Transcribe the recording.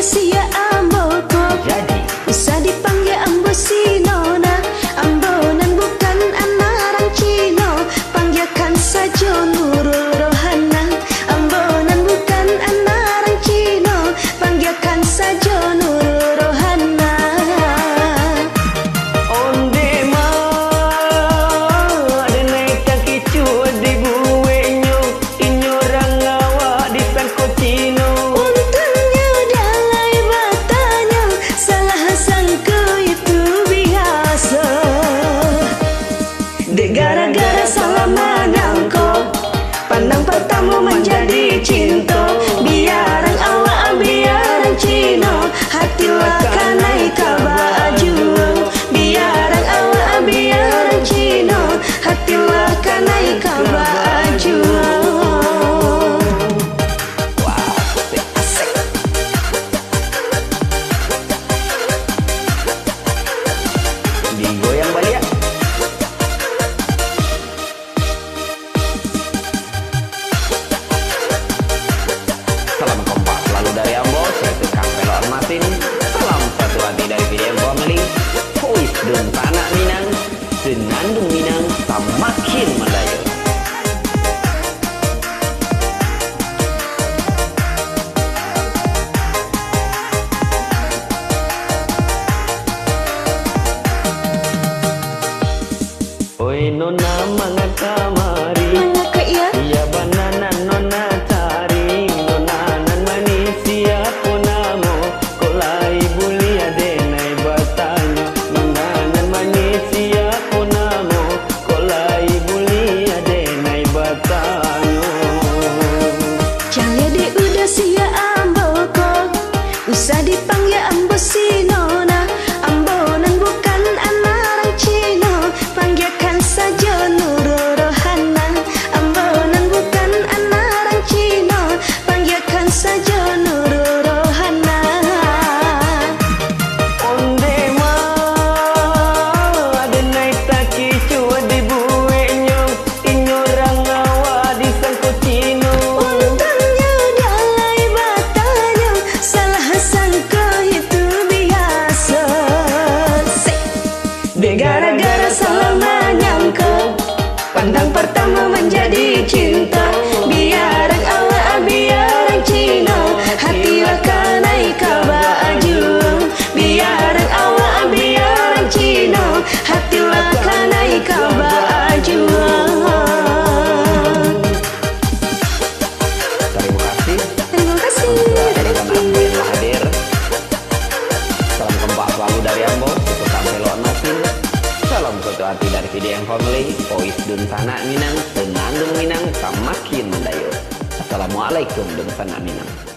sia ambo ko. Jadi Usah dipanggil ambo si nona. Ambonan bukan anak orang Cino. Panggilkan saja Nurul Rohana. Ambonan bukan anak orang Cino. Panggilkan saja Nurul Rohana. onde ma ada naik kaki cuat di buenyo inyorang awak di sangko Cino. Untungnya dalai batanya. Salah sangka itu biasa. Dek gara-gara salah menangkau. Pandang pertama menjadi cinta. Biarang awak biarang Cino. Hatilah kanai kabaju. Biarang awak biarang Cino. Hatilah kanai kabaju. Wah, asik. Digoyang balik ya. Salam kompak selalu dari Ambo, yaitu Kang Pelor Masin. Salam satu hati dari PDM Family. Pois dun Tanak Minang, Senandung Minang, semakin mendayu. Oi nona mangaka mari, Mana kak ya? iya banana nona cari, nona nan manis siapa namo, kolai buli adenai bertanya, nona nan manis siapa namo, kolai buli adenai bertanya. Jaya dek udah sia ambo ko. Usah dipanggil ambo si nona. Ambonan bukan anak orang Cino. Panggilkan saja Nurul Rohana. Ambonan bukan anak orang Cino. Panggilkan saja Nurul Rohana. Onde ma ada naik taki cuat di buenyo, inyorang awak di sangko Cino. Untungnya dalai batanya. Salah sangka itu biasa. Dek gara-gara salah menyangka. Pandang pertama menjadi cinta. Biarang awak biarang Cino. Hatilah kanai kabaju. Biarang awak biarang Cino. Hatilah kanai kabaju. Terima kasih. Terima kasih. Dengan Ambo yang telah hadir. Salam kompak selalu dari Ambo, itu Kang Pelor Masin. Salam satu hati dari PDM Family. Pois dun Tanak Minang, Senandung Minang, semakin mendayu. Assalamualaikum dun Tanak Minang.